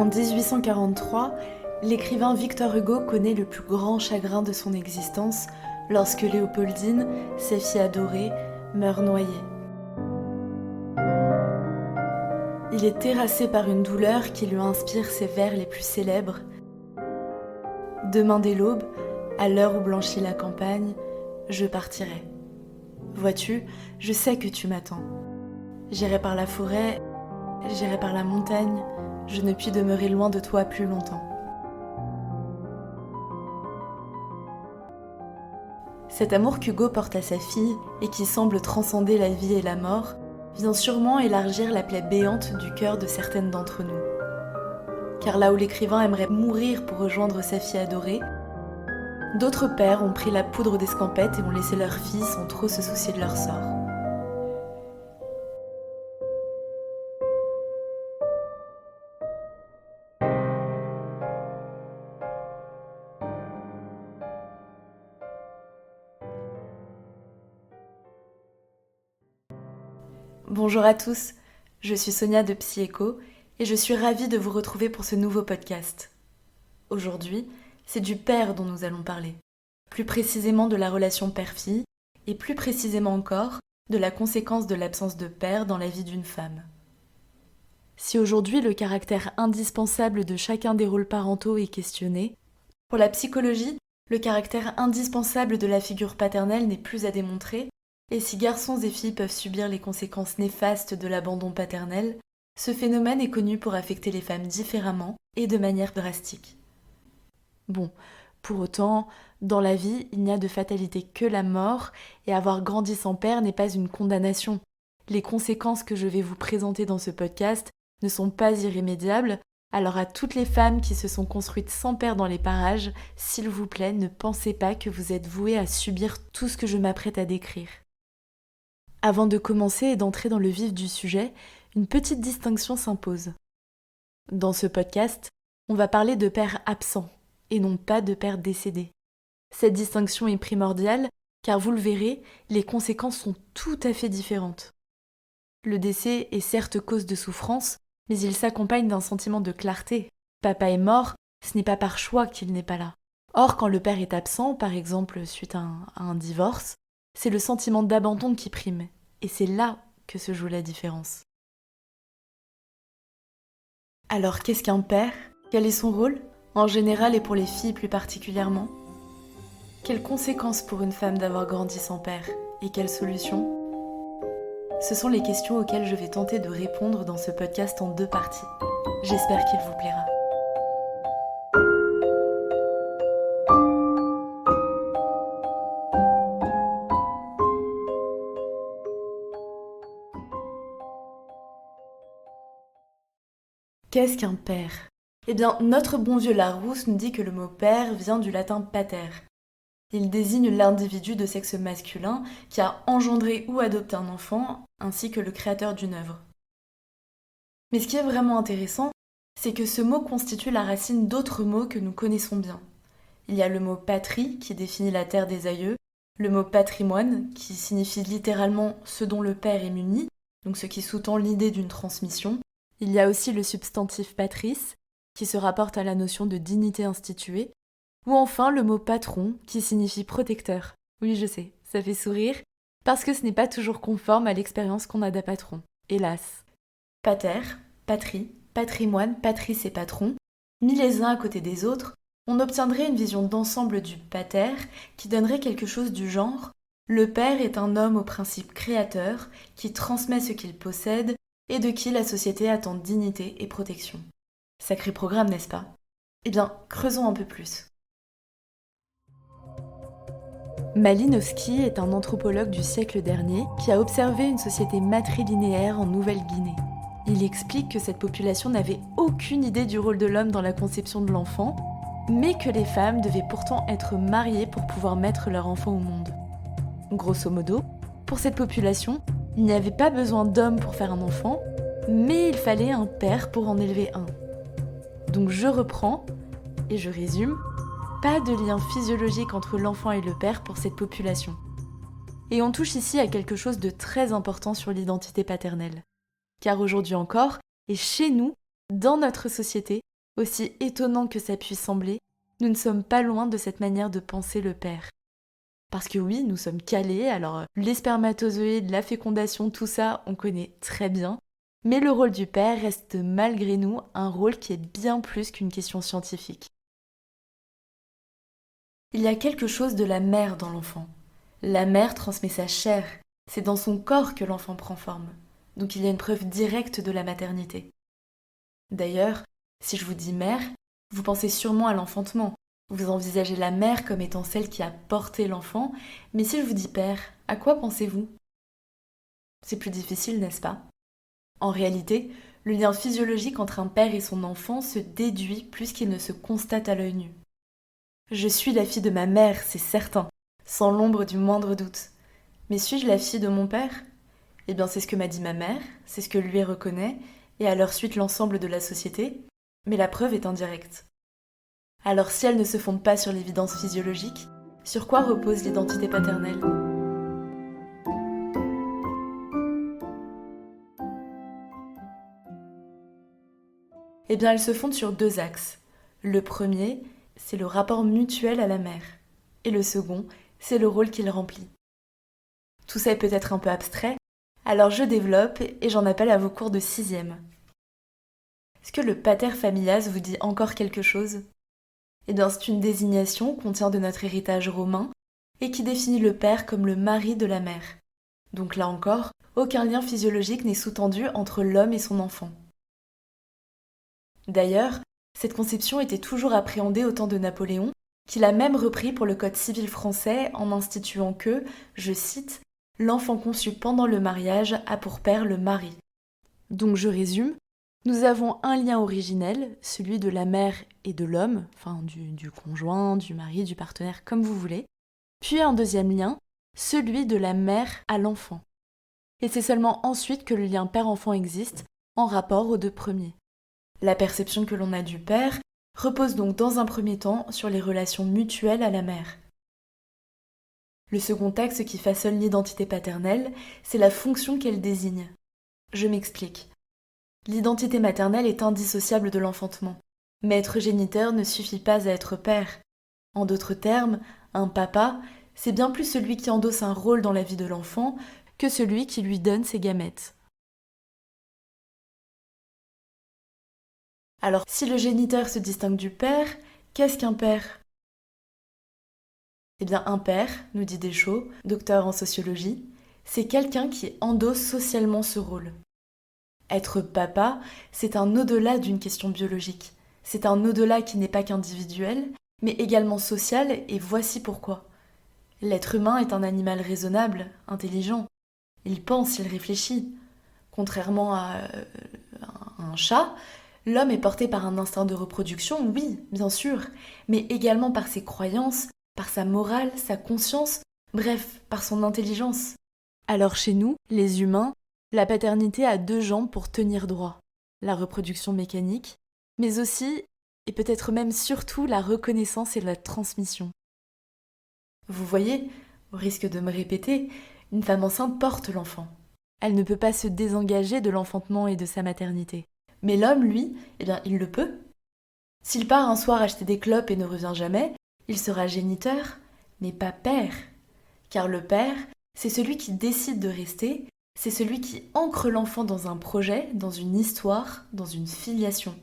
En 1843, l'écrivain Victor Hugo connaît le plus grand chagrin de son existence lorsque Léopoldine, sa fille adorée, meurt noyée. Il est terrassé par une douleur qui lui inspire ses vers les plus célèbres. Demain dès l'aube, à l'heure où blanchit la campagne, je partirai. Vois-tu, je sais que tu m'attends. J'irai par la forêt, j'irai par la montagne, je ne puis demeurer loin de toi plus longtemps. Cet amour qu'Hugo porte à sa fille et qui semble transcender la vie et la mort vient sûrement élargir la plaie béante du cœur de certaines d'entre nous. Car là où l'écrivain aimerait mourir pour rejoindre sa fille adorée, d'autres pères ont pris la poudre d'escampette et ont laissé leur fille sans trop se soucier de leur sort. Bonjour à tous, je suis Sonia de Psy-Echo et je suis ravie de vous retrouver pour ce nouveau podcast. Aujourd'hui, c'est du père dont nous allons parler, plus précisément de la relation père-fille et plus précisément encore de la conséquence de l'absence de père dans la vie d'une femme. Si aujourd'hui le caractère indispensable de chacun des rôles parentaux est questionné, pour la psychologie, le caractère indispensable de la figure paternelle n'est plus à démontrer. Et si garçons et filles peuvent subir les conséquences néfastes de l'abandon paternel, ce phénomène est connu pour affecter les femmes différemment et de manière drastique. Bon, pour autant, dans la vie, il n'y a de fatalité que la mort, et avoir grandi sans père n'est pas une condamnation. Les conséquences que je vais vous présenter dans ce podcast ne sont pas irrémédiables, alors à toutes les femmes qui se sont construites sans père dans les parages, s'il vous plaît, ne pensez pas que vous êtes vouées à subir tout ce que je m'apprête à décrire. Avant de commencer et d'entrer dans le vif du sujet, une petite distinction s'impose. Dans ce podcast, on va parler de père absent et non pas de père décédé. Cette distinction est primordiale car vous le verrez, les conséquences sont tout à fait différentes. Le décès est certes cause de souffrance, mais il s'accompagne d'un sentiment de clarté. Papa est mort, ce n'est pas par choix qu'il n'est pas là. Or, quand le père est absent, par exemple suite à un divorce, c'est le sentiment d'abandon qui prime. Et c'est là que se joue la différence. Alors, qu'est-ce qu'un père ? Quel est son rôle ? En général et pour les filles plus particulièrement ? Quelles conséquences pour une femme d'avoir grandi sans père ? Et quelles solutions ? Ce sont les questions auxquelles je vais tenter de répondre dans ce podcast en 2 parties. J'espère qu'il vous plaira. Qu'est-ce qu'un père ? Eh bien, notre bon vieux Larousse nous dit que le mot père vient du latin pater. Il désigne l'individu de sexe masculin qui a engendré ou adopté un enfant, ainsi que le créateur d'une œuvre. Mais ce qui est vraiment intéressant, c'est que ce mot constitue la racine d'autres mots que nous connaissons bien. Il y a le mot patrie qui définit la terre des aïeux, le mot patrimoine qui signifie littéralement ce dont le père est muni, donc ce qui sous-tend l'idée d'une transmission. Il y a aussi le substantif patrice, qui se rapporte à la notion de dignité instituée, ou enfin le mot patron, qui signifie protecteur. Oui, je sais, ça fait sourire, parce que ce n'est pas toujours conforme à l'expérience qu'on a d'un patron, hélas. Pater, patrie, patrimoine, patrice et patron, mis les uns à côté des autres, on obtiendrait une vision d'ensemble du pater qui donnerait quelque chose du genre « Le père est un homme au principe créateur qui transmet ce qu'il possède et de qui la société attend dignité et protection. » Sacré programme, n'est-ce pas ? Eh bien, creusons un peu plus. Malinowski est un anthropologue du siècle dernier qui a observé une société matrilinéaire en Nouvelle-Guinée. Il explique que cette population n'avait aucune idée du rôle de l'homme dans la conception de l'enfant, mais que les femmes devaient pourtant être mariées pour pouvoir mettre leur enfant au monde. Grosso modo, pour cette population, il n'y avait pas besoin d'hommes pour faire un enfant, mais il fallait un père pour en élever un. Donc je reprends et je résume, pas de lien physiologique entre l'enfant et le père pour cette population. Et on touche ici à quelque chose de très important sur l'identité paternelle. Car aujourd'hui encore, et chez nous, dans notre société, Aussi étonnant que ça puisse sembler, nous ne sommes pas loin de cette manière de penser le père. Parce que oui, nous sommes calés, alors les spermatozoïdes, la fécondation, tout ça, on connaît très bien. Mais le rôle du père reste malgré nous un rôle qui est bien plus qu'une question scientifique. Il y a quelque chose de la mère dans l'enfant. La mère transmet sa chair, c'est dans son corps que l'enfant prend forme. Donc il y a une preuve directe de la maternité. D'ailleurs, si je vous dis mère, vous pensez sûrement à l'enfantement. Vous envisagez la mère comme étant celle qui a porté l'enfant, mais si je vous dis père, à quoi pensez-vous? C'est plus difficile, n'est-ce pas? En réalité, le lien physiologique entre un père et son enfant se déduit plus qu'il ne se constate à l'œil nu. Je suis la fille de ma mère, c'est certain, sans l'ombre du moindre doute. Mais suis-je la fille de mon père? Eh bien, c'est ce que m'a dit ma mère, c'est ce que lui reconnaît, et à leur suite l'ensemble de la société, mais la preuve est indirecte. Alors si elle ne se fonde pas sur l'évidence physiologique, sur quoi repose l'identité paternelle? Eh bien, elle se fonde sur deux axes. Le premier, c'est le rapport mutuel à la mère, et le second, c'est le rôle qu'il remplit. Tout ça est peut-être un peu abstrait, alors je développe et j'en appelle à vos cours de 6e. Est-ce que le pater familias vous dit encore quelque chose? Eh bien, c'est une désignation qu'on tient de notre héritage romain et qui définit le père comme le mari de la mère. Donc là encore, aucun lien physiologique n'est sous-tendu entre l'homme et son enfant. D'ailleurs, cette conception était toujours appréhendée au temps de Napoléon, qui l'a même repris pour le Code civil français en instituant que, je cite, « l'enfant conçu pendant le mariage a pour père le mari ». Donc je résume, nous avons un lien originel, celui de la mère et de l'homme, enfin du conjoint, du mari, du partenaire, comme vous voulez, puis un deuxième lien, celui de la mère à l'enfant. Et c'est seulement ensuite que le lien père-enfant existe, en rapport aux deux premiers. La perception que l'on a du père repose donc dans un premier temps sur les relations mutuelles à la mère. Le second axe qui façonne l'identité paternelle, c'est la fonction qu'elle désigne. Je m'explique. L'identité maternelle est indissociable de l'enfantement, mais être géniteur ne suffit pas à être père. En d'autres termes, un papa, c'est bien plus celui qui endosse un rôle dans la vie de l'enfant que celui qui lui donne ses gamètes. Alors, si le géniteur se distingue du père, qu'est-ce qu'un père? Eh bien, un père, nous dit Deschaux, docteur en sociologie, c'est quelqu'un qui endosse socialement ce rôle. Être papa, c'est un au-delà d'une question biologique. C'est un au-delà qui n'est pas qu'individuel, mais également social, et voici pourquoi. L'être humain est un animal raisonnable, intelligent. Il pense, il réfléchit. Contrairement à un chat, l'homme est porté par un instinct de reproduction, oui, bien sûr, mais également par ses croyances, par sa morale, sa conscience, bref, par son intelligence. Alors chez nous, les humains, la paternité a deux jambes pour tenir droit. La reproduction mécanique, mais aussi, et peut-être même surtout, la reconnaissance et la transmission. Vous voyez, au risque de me répéter, une femme enceinte porte l'enfant. Elle ne peut pas se désengager de l'enfantement et de sa maternité. Mais l'homme, lui, eh bien, il le peut. S'il part un soir acheter des clopes et ne revient jamais, il sera géniteur, mais pas père. Car le père, c'est celui qui décide de rester, c'est celui qui ancre l'enfant dans un projet, dans une histoire, dans une filiation.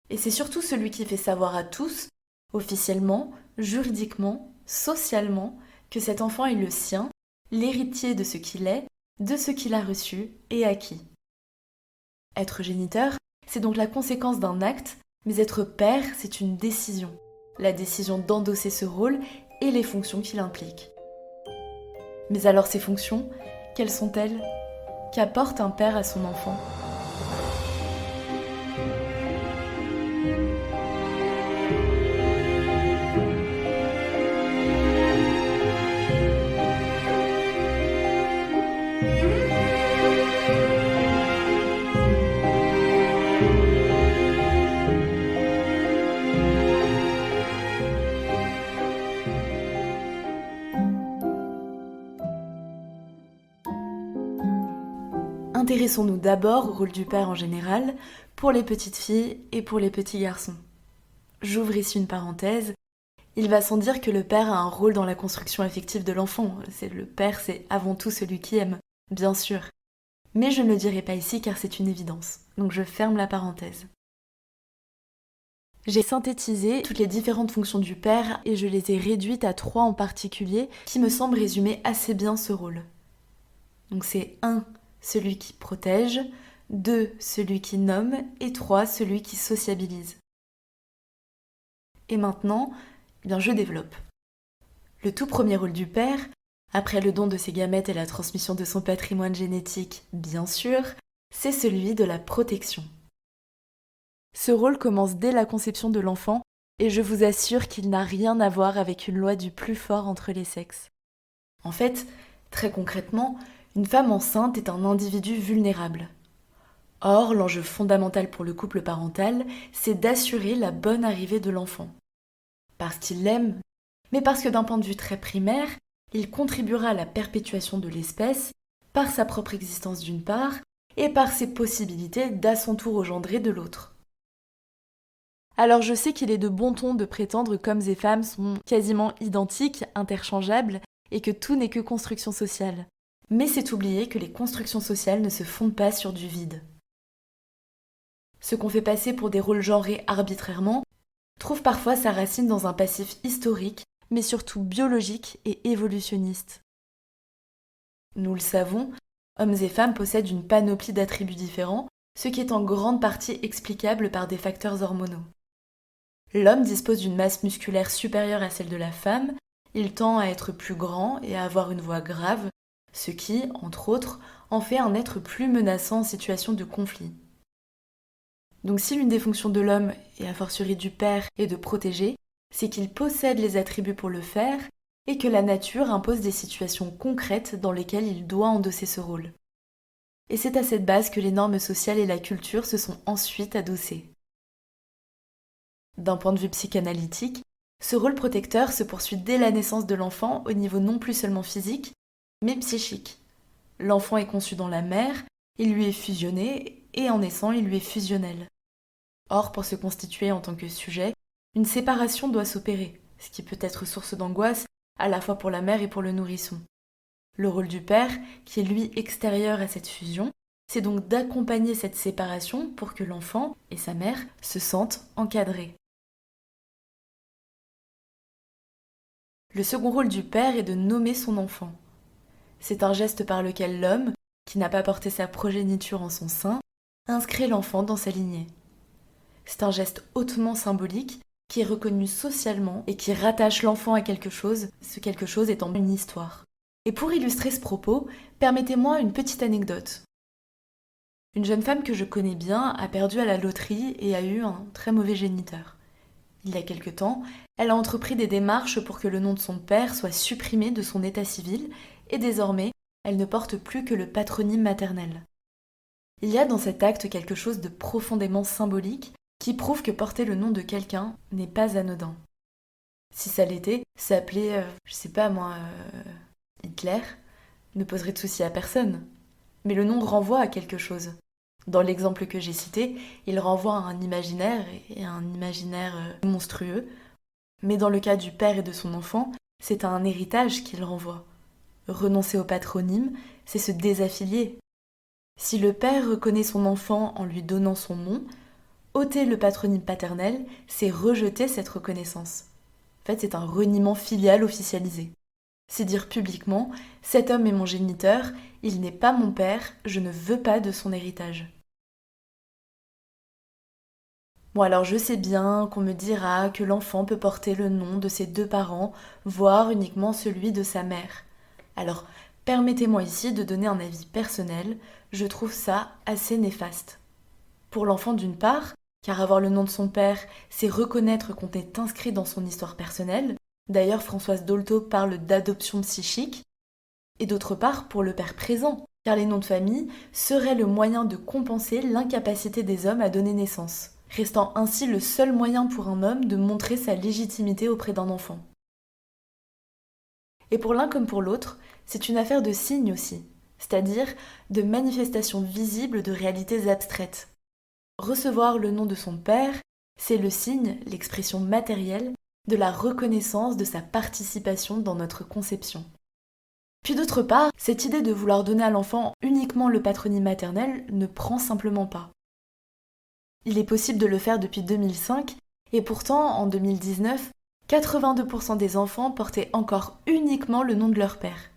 Et c'est surtout celui qui fait savoir à tous, officiellement, juridiquement, socialement, que cet enfant est le sien, l'héritier de ce qu'il est, de ce qu'il a reçu et acquis. Être géniteur, c'est donc la conséquence d'un acte, mais être père, c'est une décision. La décision d'endosser ce rôle et les fonctions qu'il implique. Mais alors ces fonctions, quelles sont-elles? Qu'apporte un père à son enfant? Intéressons-nous d'abord au rôle du père en général, pour les petites filles et pour les petits garçons. J'ouvre ici une parenthèse. Il va sans dire que le père a un rôle dans la construction affective de l'enfant. Le père, c'est avant tout celui qui aime, bien sûr. Mais je ne le dirai pas ici car c'est une évidence. Donc je ferme la parenthèse. J'ai synthétisé toutes les différentes fonctions du père et je les ai réduites à 3 en particulier qui me semblent résumer assez bien ce rôle. Donc c'est 1, celui qui protège, 2, celui qui nomme et 3, celui qui sociabilise. Et maintenant, je développe. Le tout premier rôle du père, après le don de ses gamètes et la transmission de son patrimoine génétique, bien sûr, c'est celui de la protection. Ce rôle commence dès la conception de l'enfant et je vous assure qu'il n'a rien à voir avec une loi du plus fort entre les sexes. En fait, très concrètement, une femme enceinte est un individu vulnérable. Or, l'enjeu fondamental pour le couple parental, c'est d'assurer la bonne arrivée de l'enfant. Parce qu'il l'aime, mais parce que d'un point de vue très primaire, il contribuera à la perpétuation de l'espèce par sa propre existence d'une part et par ses possibilités d'à son tour engendrer de l'autre. Alors je sais qu'il est de bon ton de prétendre qu'hommes et femmes sont quasiment identiques, interchangeables, et que tout n'est que construction sociale. Mais c'est oublier que les constructions sociales ne se fondent pas sur du vide. Ce qu'on fait passer pour des rôles genrés arbitrairement trouve parfois sa racine dans un passif historique, mais surtout biologique et évolutionniste. Nous le savons, hommes et femmes possèdent une panoplie d'attributs différents, ce qui est en grande partie explicable par des facteurs hormonaux. L'homme dispose d'une masse musculaire supérieure à celle de la femme, il tend à être plus grand et à avoir une voix grave, ce qui, entre autres, en fait un être plus menaçant en situation de conflit. Donc si l'une des fonctions de l'homme, et a fortiori du père, est de protéger, c'est qu'il possède les attributs pour le faire et que la nature impose des situations concrètes dans lesquelles il doit endosser ce rôle. Et c'est à cette base que les normes sociales et la culture se sont ensuite adossées. D'un point de vue psychanalytique, ce rôle protecteur se poursuit dès la naissance de l'enfant au niveau non plus seulement physique, mais psychique. L'enfant est conçu dans la mère, il lui est fusionné, et en naissant, il lui est fusionnel. Or, pour se constituer en tant que sujet, une séparation doit s'opérer, ce qui peut être source d'angoisse à la fois pour la mère et pour le nourrisson. Le rôle du père, qui est lui extérieur à cette fusion, c'est donc d'accompagner cette séparation pour que l'enfant et sa mère se sentent encadrés. Le second rôle du père est de nommer son enfant. C'est un geste par lequel l'homme, qui n'a pas porté sa progéniture en son sein, inscrit l'enfant dans sa lignée. C'est un geste hautement symbolique qui est reconnu socialement et qui rattache l'enfant à quelque chose, ce quelque chose étant une histoire. Et pour illustrer ce propos, permettez-moi une petite anecdote. Une jeune femme que je connais bien a perdu à la loterie et a eu un très mauvais géniteur. Il y a quelque temps, elle a entrepris des démarches pour que le nom de son père soit supprimé de son état civil et désormais, elle ne porte plus que le patronyme maternel. Il y a dans cet acte quelque chose de profondément symbolique qui prouve que porter le nom de quelqu'un n'est pas anodin. Si ça l'était, s'appeler, Hitler, ne poserait de souci à personne. Mais le nom renvoie à quelque chose. Dans l'exemple que j'ai cité, il renvoie à un imaginaire, et à un imaginaire monstrueux. Mais dans le cas du père et de son enfant, c'est à un héritage qu'il renvoie. Renoncer au patronyme, c'est se désaffilier. Si le père reconnaît son enfant en lui donnant son nom, ôter le patronyme paternel, c'est rejeter cette reconnaissance. En fait, c'est un reniement filial officialisé. C'est dire publiquement « cet homme est mon géniteur, il n'est pas mon père, je ne veux pas de son héritage ». Bon alors je sais bien qu'on me dira que l'enfant peut porter le nom de ses deux parents, voire uniquement celui de sa mère. Alors permettez-moi ici de donner un avis personnel, je trouve ça assez néfaste. Pour l'enfant d'une part, car avoir le nom de son père, c'est reconnaître qu'on est inscrit dans son histoire personnelle. D'ailleurs, Françoise Dolto parle d'adoption psychique. Et d'autre part, pour le père présent, car les noms de famille seraient le moyen de compenser l'incapacité des hommes à donner naissance, restant ainsi le seul moyen pour un homme de montrer sa légitimité auprès d'un enfant. Et pour l'un comme pour l'autre, c'est une affaire de signes aussi, c'est-à-dire de manifestations visibles de réalités abstraites. Recevoir le nom de son père, c'est le signe, l'expression matérielle, de la reconnaissance de sa participation dans notre conception. Puis d'autre part, cette idée de vouloir donner à l'enfant uniquement le patronyme maternel ne prend simplement pas. Il est possible de le faire depuis 2005, et pourtant, en 2019, 82% des enfants portaient encore uniquement le nom de leur père.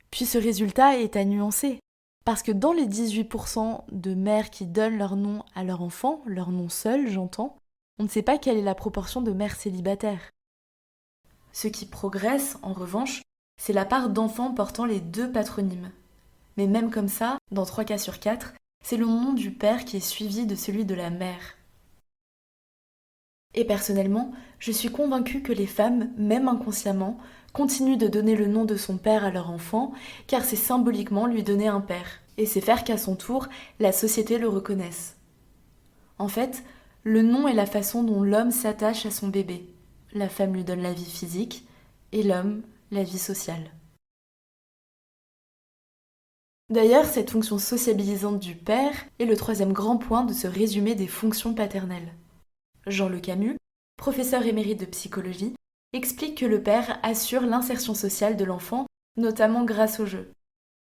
Puis ce résultat est à nuancer, parce que dans les 18% de mères qui donnent leur nom à leur enfant, leur nom seul, j'entends, on ne sait pas quelle est la proportion de mères célibataires. Ce qui progresse, en revanche, c'est la part d'enfants portant les 2 patronymes. Mais même comme ça, dans 3 cas sur 4, c'est le nom du père qui est suivi de celui de la mère. Et personnellement, je suis convaincue que les femmes, même inconsciemment, continuent de donner le nom de son père à leur enfant, car c'est symboliquement lui donner un père, et c'est faire qu'à son tour, la société le reconnaisse. En fait, le nom est la façon dont l'homme s'attache à son bébé. La femme lui donne la vie physique, et l'homme, la vie sociale. D'ailleurs, cette fonction sociabilisante du père est le 3e grand point de ce résumé des fonctions paternelles. Jean Le Camus, professeur émérite de psychologie, explique que le père assure l'insertion sociale de l'enfant, notamment grâce au jeu.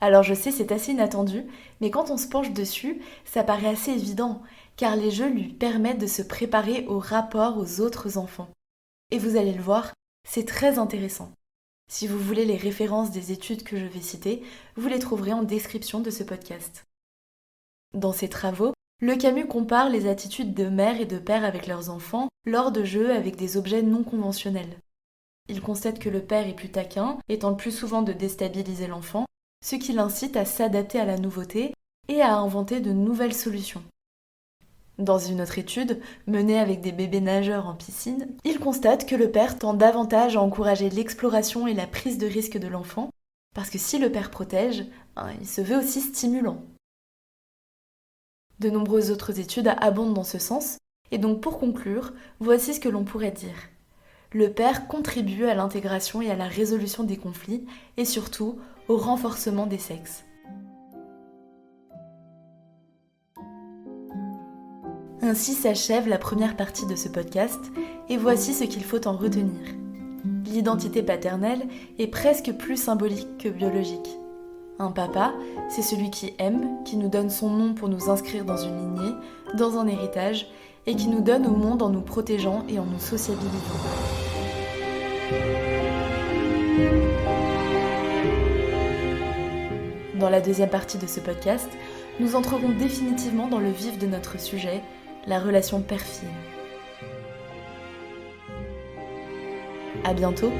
Alors je sais, c'est assez inattendu, mais quand on se penche dessus, ça paraît assez évident, car les jeux lui permettent de se préparer au rapport aux autres enfants. Et vous allez le voir, c'est très intéressant. Si vous voulez les références des études que je vais citer, vous les trouverez en description de ce podcast. Dans ses travaux, Le Camus compare les attitudes de mère et de père avec leurs enfants lors de jeux avec des objets non conventionnels. Il constate que le père est plus taquin et tente plus souvent de déstabiliser l'enfant, ce qui l'incite à s'adapter à la nouveauté et à inventer de nouvelles solutions. Dans une autre étude, menée avec des bébés nageurs en piscine, il constate que le père tend davantage à encourager l'exploration et la prise de risque de l'enfant, parce que si le père protège, il se veut aussi stimulant. De nombreuses autres études abondent dans ce sens, et donc pour conclure, voici ce que l'on pourrait dire. Le père contribue à l'intégration et à la résolution des conflits, et surtout au renforcement des sexes. Ainsi s'achève la première partie de ce podcast, et voici ce qu'il faut en retenir. L'identité paternelle est presque plus symbolique que biologique. Un papa, c'est celui qui aime, qui nous donne son nom pour nous inscrire dans une lignée, dans un héritage, et qui nous donne au monde en nous protégeant et en nous sociabilisant. Dans la deuxième partie de ce podcast, nous entrerons définitivement dans le vif de notre sujet, la relation père-fille. À bientôt!